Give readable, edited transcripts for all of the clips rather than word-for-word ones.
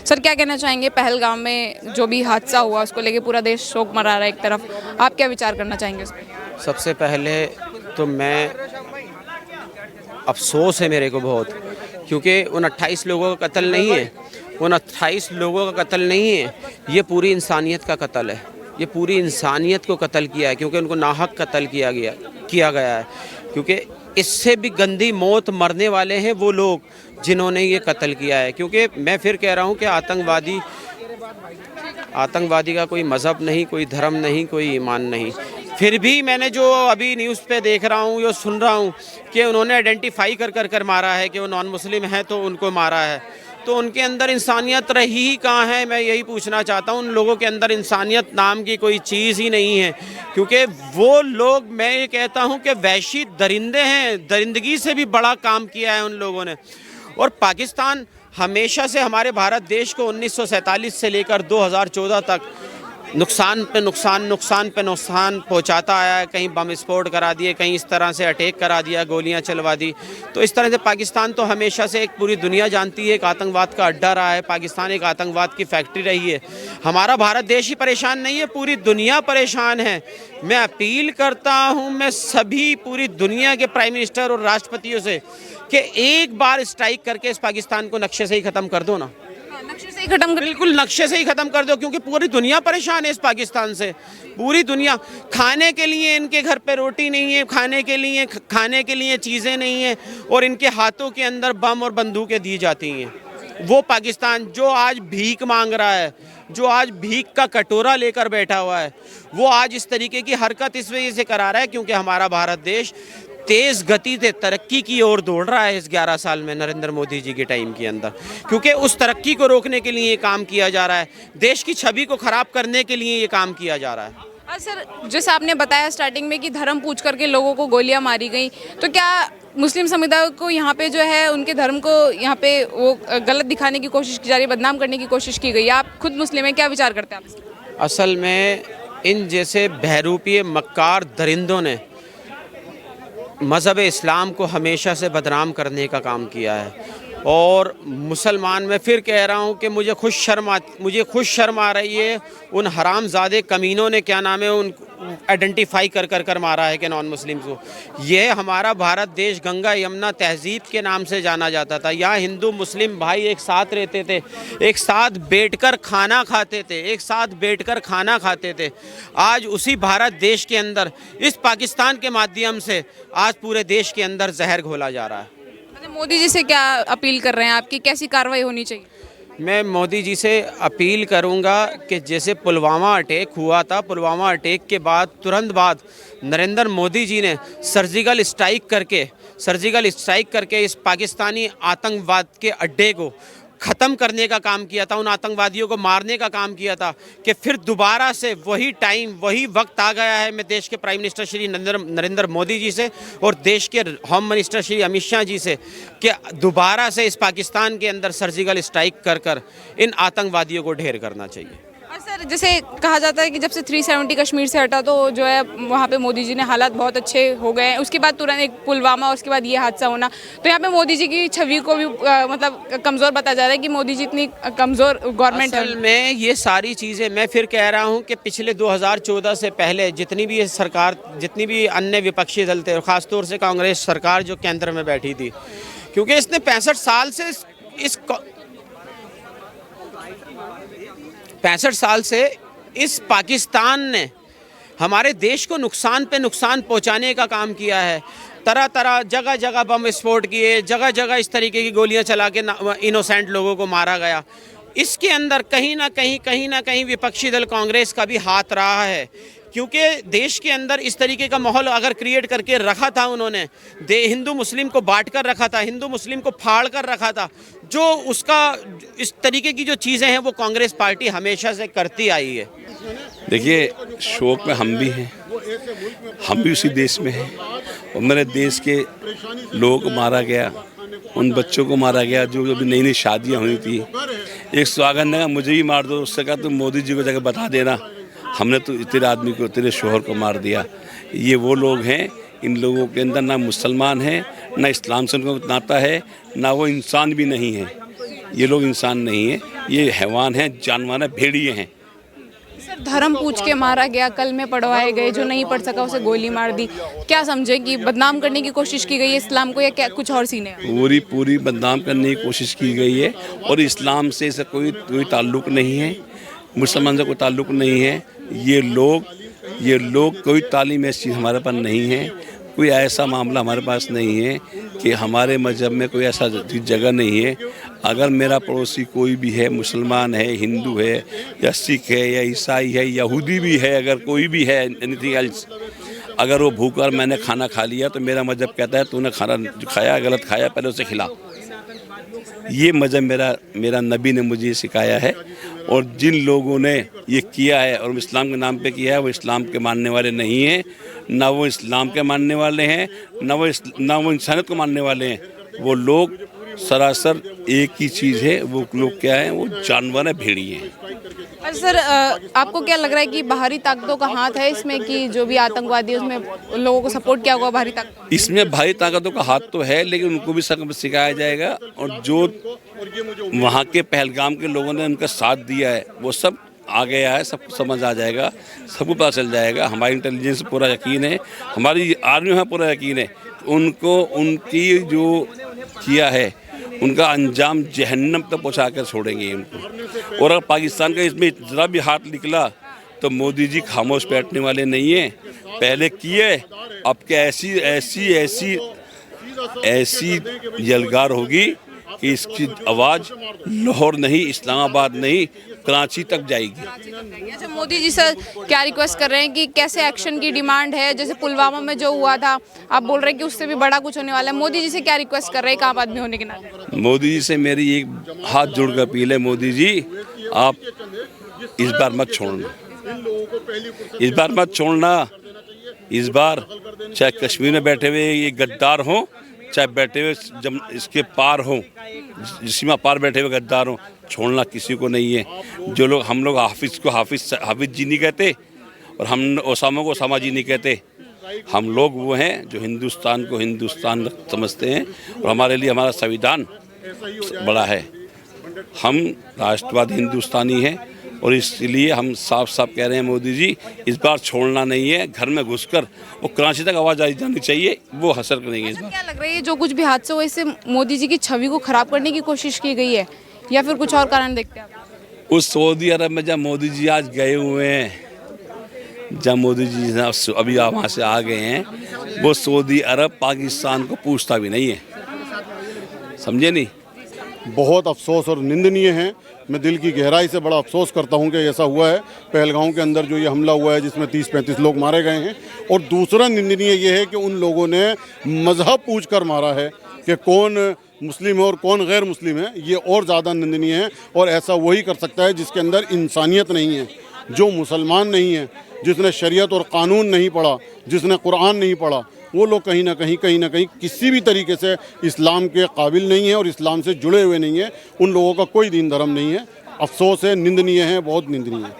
Sir क्या कहना चाहेंगे, पहलगाम में जो भी हादसा हुआ उसको लेके पूरा देश शोक मना रहा है एक तरफ, आप क्या विचार करना चाहेंगे उस पर? सबसे पहले तो मैं अफसोस है मेरे को बहुत, क्योंकि उन 28 लोगों का कत्ल नहीं है, उन 28 लोगों का कत्ल नहीं है, ये पूरी इंसानियत का कत्ल है। ये पूरी इंसानियत को कत्ल किया है, क्योंकि उनको नाहक कत्ल किया गया है। क्योंकि इससे भी गंदी मौत मरने वाले हैं वो लोग जिन्होंने ये कत्ल किया है। क्योंकि मैं फिर कह रहा हूँ कि आतंकवादी का कोई मज़हब नहीं, कोई धर्म नहीं, कोई ईमान नहीं। फिर भी मैंने जो अभी न्यूज़ पे देख रहा हूँ, जो सुन रहा हूँ कि उन्होंने आइडेंटिफाई कर मारा है कि वो नॉन मुस्लिम है तो उनको मारा है, तो उनके अंदर इंसानियत रही ही कहाँ है? मैं यही पूछना चाहता हूँ। उन लोगों के अंदर इंसानियत नाम की कोई चीज़ ही नहीं है, क्योंकि वो लोग, मैं ये कहता हूँ कि वहशी दरिंदे हैं। दरिंदगी से भी बड़ा काम किया है उन लोगों ने। और पाकिस्तान हमेशा से हमारे भारत देश को 1947 से लेकर 2014 तक नुकसान पे नुकसान पहुंचाता आया है। कहीं बम विस्फोट करा दिए, कहीं इस तरह से अटैक करा दिया, गोलियां चलवा दी। तो इस तरह से पाकिस्तान तो हमेशा से, एक पूरी दुनिया जानती है, एक आतंकवाद का अड्डा रहा है। पाकिस्तान एक आतंकवाद की फैक्ट्री रही है। हमारा भारत देश ही परेशान नहीं है, पूरी दुनिया परेशान है। मैं अपील करता हूँ मैं सभी पूरी दुनिया के प्राइम मिनिस्टर और राष्ट्रपतियों से कि एक बार स्ट्राइक करके इस पाकिस्तान को नक्शे से ही ख़त्म कर दो ना। नक्शे से ही खत्म कर, बिल्कुल नक्शे से ही ख़त्म कर दो, क्योंकि पूरी दुनिया परेशान है इस पाकिस्तान से। पूरी दुनिया, खाने के लिए इनके घर पे रोटी नहीं है, खाने के लिए चीज़ें नहीं है, और इनके हाथों के अंदर बम और बंदूकें दी जाती हैं। वो पाकिस्तान जो आज भीख मांग रहा है, जो आज भीख का कटोरा लेकर बैठा हुआ है, वो आज इस तरीके की हरकत इस वजह से करा रहा है क्योंकि हमारा भारत देश तेज़ गति से तरक्की की ओर दौड़ रहा है इस 11 साल में, नरेंद्र मोदी जी के टाइम के अंदर। क्योंकि उस तरक्की को रोकने के लिए ये काम किया जा रहा है, देश की छवि को ख़राब करने के लिए ये काम किया जा रहा है। सर जैसे आपने बताया स्टार्टिंग में कि धर्म पूछ करके लोगों को गोलियां मारी गई, तो क्या मुस्लिम समुदाय को यहाँ पे जो है उनके धर्म को यहाँ पे वो गलत दिखाने की कोशिश की जा रही है, बदनाम करने की कोशिश की गई है? आप खुद मुस्लिम हैं, क्या विचार करते हैं आप? असल में इन जैसे बहरूपीय मक्कार दरिंदों ने मज़हब इस्लाम को हमेशा से बदनाम करने का काम किया है। और मुसलमान, मैं फिर कह रहा हूँ कि मुझे खुश शर्म आ रही है उन हरामजादे कमीनों ने, क्या नाम है, उन आइडेंटिफाई कर मारा है कि नॉन मुस्लिम्स को। यह हमारा भारत देश गंगा यमुना तहज़ीब के नाम से जाना जाता था। यहाँ हिंदू मुस्लिम भाई एक साथ रहते थे, एक साथ बैठकर खाना खाते थे। आज उसी भारत देश के अंदर इस पाकिस्तान के माध्यम से आज पूरे देश के अंदर जहर घोला जा रहा है। मोदी जी से क्या अपील कर रहे हैं आपकी, कैसी कार्रवाई होनी चाहिए? मैं मोदी जी से अपील करूंगा कि जैसे पुलवामा अटैक हुआ था, पुलवामा अटैक के बाद तुरंत बाद नरेंद्र मोदी जी ने सर्जिकल स्ट्राइक करके इस पाकिस्तानी आतंकवाद के अड्डे को ख़त्म करने का काम किया था, उन आतंकवादियों को मारने का काम किया था, कि फिर दोबारा से वही वक्त आ गया है। मैं देश के प्राइम मिनिस्टर श्री नरेंद्र मोदी जी से और देश के होम मिनिस्टर श्री अमित शाह जी से कि दोबारा से इस पाकिस्तान के अंदर सर्जिकल स्ट्राइक कर इन आतंकवादियों को ढेर करना चाहिए। और सर जैसे कहा जाता है कि जब से 370 कश्मीर से हटा तो जो है वहाँ पे मोदी जी ने हालात बहुत अच्छे हो गए हैं, उसके बाद तुरंत एक पुलवामा और उसके बाद ये हादसा होना, तो यहाँ पे मोदी जी की छवि को भी मतलब कमज़ोर बताया जा रहा है कि मोदी जी इतनी कमज़ोर गवर्नमेंट है। असल में ये सारी चीज़ें, मैं फिर कह रहा हूँ कि पिछले 2014 से पहले जितनी भी अन्य विपक्षी दल थे, और ख़ासतौर से कांग्रेस सरकार जो केंद्र में बैठी थी, क्योंकि इसने 65 साल से इस पाकिस्तान ने हमारे देश को नुकसान पे नुकसान पहुंचाने का काम किया है। तरह जगह बम विस्फोट किए, जगह इस तरीके की गोलियां चला के इनोसेंट लोगों को मारा गया। इसके अंदर कहीं ना कहीं विपक्षी दल कांग्रेस का भी हाथ रहा है, क्योंकि देश के अंदर इस तरीके का माहौल अगर क्रिएट करके रखा था उन्होंने, हिंदू मुस्लिम को बांट कर रखा था, हिंदू मुस्लिम को फाड़ कर रखा था, जो उसका इस तरीके की जो चीज़ें हैं वो कांग्रेस पार्टी हमेशा से करती आई है। देखिए, शोक में हम भी हैं, हम भी उसी देश में हैं, और मेरे देश के लोगों को मारा गया, उन बच्चों को मारा गया जो अभी नई शादियाँ हुई थी। एक स्वागत ने कहा मुझे ही मार दो, उससे कहा तुम मोदी जी को जाकर बता देना हमने तो तेरे आदमी को, तेरे शोहर को मार दिया। ये वो लोग हैं, इन लोगों के अंदर ना मुसलमान है, ना इस्लाम से उनको नाता है, ना वो इंसान भी नहीं है। ये लोग इंसान नहीं है, ये हैवान हैं, जानवर हैं, भेड़िए हैं। सर धर्म पूछ के मारा गया, कल में पढ़वाए गए, जो नहीं पढ़ सका उसे गोली मार दी। क्या समझे कि बदनाम करने की कोशिश की गई है इस्लाम को, या क्या कुछ और सीन है? पूरी बदनाम करने की कोशिश की गई है, और इस्लाम से इसका कोई ताल्लुक़ नहीं है, मुसलमान से कोई ताल्लुक़ नहीं है। ये लोग कोई तालीम ऐसी हमारे पास नहीं है, कोई ऐसा मामला हमारे पास नहीं है कि हमारे मज़हब में कोई ऐसा जगह नहीं है। अगर मेरा पड़ोसी कोई भी है, मुसलमान है, हिंदू है, या सिख है, या ईसाई है, यहूदी भी है, अगर कोई भी है, एनीथिंग एल्स, अगर वो भूखा मैंने खाना खा लिया तो मेरा मज़हब कहता है तूने खाना जो खाया गलत खाया, पहले उसे खिला। ये मज़हब मेरा नबी ने मुझे सिखाया है, और जिन लोगों ने ये किया है और इस्लाम के नाम पे किया है, वो इस्लाम के मानने वाले नहीं हैं, ना वो इस्लाम के मानने वाले हैं, ना वो इंसानियत को मानने वाले हैं। वो लोग सरासर एक ही चीज़ है, वो लोग क्या हैं, वो जानवर हैं, भेड़िए हैं। अच्छा सर, आपको क्या लग रहा है कि बाहरी ताकतों का हाथ है इसमें, कि जो भी आतंकवादी है उसमें लोगों को सपोर्ट किया होगा बाहरी ताकत? इसमें बाहरी ताकतों का हाथ तो है, लेकिन उनको भी सब सिखाया जाएगा, और जो वहाँ के पहलगाम के लोगों ने उनका साथ दिया है वो सब आ गया है, सबको समझ आ जाएगा, सबको पता चल जाएगा। हमारी इंटेलिजेंस पूरा यकीन है, हमारी आर्मी में पूरा यकीन है, उनको उनकी जो किया है उनका अंजाम जहन्नम तक पहुँचा कर छोड़ेंगे उनको। और अगर पाकिस्तान का इसमें ज़रा भी हाथ निकला तो मोदी जी खामोश बैठने वाले नहीं हैं। पहले किए, अब क्या ऐसी यलगार होगी कि इसकी आवाज़ लाहौर नहीं, इस्लामाबाद नहीं, कराची तक जाएगी। अच्छा, मोदी जी सर क्या रिक्वेस्ट कर रहे हैं कि कैसे एक्शन की डिमांड है? जैसे पुलवामा में जो हुआ था, आप बोल रहे हैं कि उससे भी बड़ा कुछ होने वाला है। मोदी जी से क्या रिक्वेस्ट कर रहे हैं एक आम आदमी होने के नाते? मोदी जी से मेरी एक हाथ जोड़ कर अपील है, मोदी जी आप इस बार मत छोड़ना, इस बार मत छोड़ना। इस बार चाहे कश्मीर में बैठे हुए ये गद्दार हों, चाहे बैठे हुए जब इसके पार हों, सीमा पार बैठे हुए गद्दार हों, छोड़ना किसी को नहीं है। जो लोग हम लोग हाफिज़ को हाफिज़ जी नहीं कहते, और हम ओसामा को ओसामा जी नहीं कहते। हम लोग वो हैं जो हिंदुस्तान को हिंदुस्तान समझते हैं, और हमारे लिए हमारा संविधान बड़ा है। हम राष्ट्रवादी हिंदुस्तानी हैं, और इसलिए हम साफ साफ कह रहे हैं मोदी जी इस बार छोड़ना नहीं है। घर में घुसकर वो कराची तक आवाज़ आई जानी चाहिए, वो हासिल करेंगे इस बार। क्या लग रहा है जो कुछ भी हादसा हुआ इससे मोदी जी की छवि को खराब करने की कोशिश की गई है, या फिर कुछ और कारण देखते हैं आप? उस सऊदी अरब में जब मोदी जी आज गए हुए हैं, जब मोदी जी अभी वहाँ से आ गए हैं, वो सऊदी अरब पाकिस्तान को पूछता भी नहीं है, समझे नहीं। बहुत अफसोस और निंदनीय है। मैं दिल की गहराई से बड़ा अफसोस करता हूं कि ऐसा हुआ है। पहलगाम के अंदर जो ये हमला हुआ है जिसमें 30-35 लोग मारे गए हैं, और दूसरा निंदनीय ये है कि उन लोगों ने मज़हब पूछ कर मारा है कि कौन मुस्लिम है और कौन गैर मुस्लिम है। ये और ज़्यादा निंदनीय है, और ऐसा वही कर सकता है जिसके अंदर इंसानियत नहीं है, जो मुसलमान नहीं है, जिसने शरीयत और कानून नहीं पढ़ा, जिसने कुरान नहीं पढ़ा। वो लोग कहीं ना कहीं किसी भी तरीके से इस्लाम के काबिल नहीं है और इस्लाम से जुड़े हुए नहीं है। उन लोगों का कोई दीन धर्म नहीं है। अफसोस है, निंदनीय है, बहुत निंदनीय है।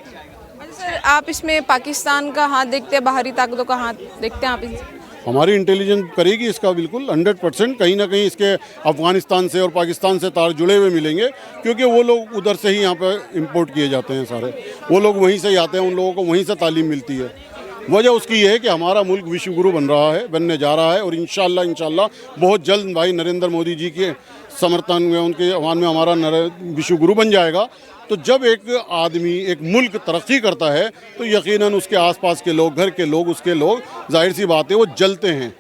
अच्छा सर, आप इसमें पाकिस्तान का हाथ देखते हैं, बाहरी ताकतों का हाथ देखते हैं आप इसमें? हमारी इंटेलिजेंस करेगी इसका बिल्कुल 100%। कहीं ना कहीं इसके अफ़गानिस्तान से और पाकिस्तान से तार जुड़े हुए मिलेंगे, क्योंकि वो लोग उधर से ही यहाँ पर इंपोर्ट किए जाते हैं सारे। वो लोग वहीं से ही आते हैं, उन लोगों को वहीं से तालीम मिलती है। वजह उसकी ये है कि हमारा मुल्क विश्व गुरु बनने जा रहा है, और इंशाल्लाह बहुत जल्द भाई नरेंद्र मोदी जी के समर्थन में, उनके आह्वान में हमारा विश्व गुरु बन जाएगा। तो जब एक आदमी, एक मुल्क तरक्की करता है तो यकीनन उसके आसपास के लोग, घर के लोग, उसके लोग, जाहिर सी बात है वो जलते हैं,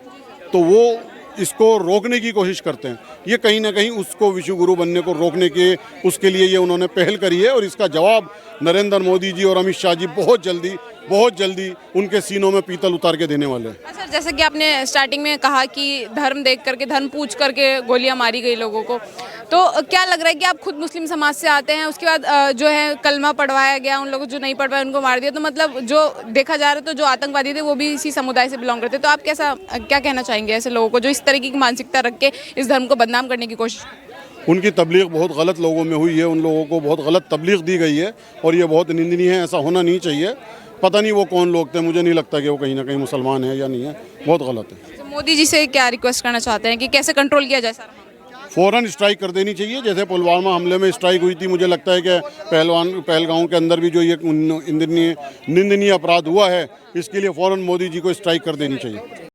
तो वो इसको रोकने की कोशिश करते हैं। ये कहीं ना कहीं उसको विश्व गुरु बनने को रोकने के, उसके लिए ये उन्होंने पहल करी है, और इसका जवाब नरेंद्र मोदी जी और अमित शाह जी बहुत जल्दी उनके सीनों में पीतल उतार के देने वाले हैं। अच्छा, जैसे कि आपने स्टार्टिंग में कहा कि धर्म देख करके, धर्म पूछ करके गोलियां मारी गई लोगों को, तो क्या लग रहा है कि आप खुद मुस्लिम समाज से आते हैं, उसके बाद जो है कलमा पढ़वाया गया, उन लोगों जो नहीं पढ़वाए उनको मार दिया, तो मतलब जो देखा जा रहा है तो जो आतंकवादी थे वो भी इसी समुदाय से बिलोंग करते, तो आप क्या कहना चाहेंगे ऐसे लोगों को जो इस तरीके की मानसिकता रख के इस धर्म को बदनाम करने की कोशिश? उनकी तबलीग बहुत गलत लोगों में हुई है, उन लोगों को बहुत गलत तबलीग दी गई है, और ये बहुत निंदनीय है। ऐसा होना नहीं चाहिए। पता नहीं वो कौन लोग थे, मुझे नहीं लगता कि वो कहीं ना कहीं मुसलमान है या नहीं है, बहुत गलत है। तो मोदी जी से क्या रिक्वेस्ट करना चाहते हैं कि कैसे कंट्रोल किया जाए सारा? फ़ौरन स्ट्राइक कर देनी चाहिए। जैसे पुलवामा हमले में स्ट्राइक हुई थी, मुझे लगता है कि पहलगांव के अंदर भी जो ये निंदनीय अपराध हुआ है, इसके लिए फ़ौरन मोदी जी को स्ट्राइक कर देनी चाहिए।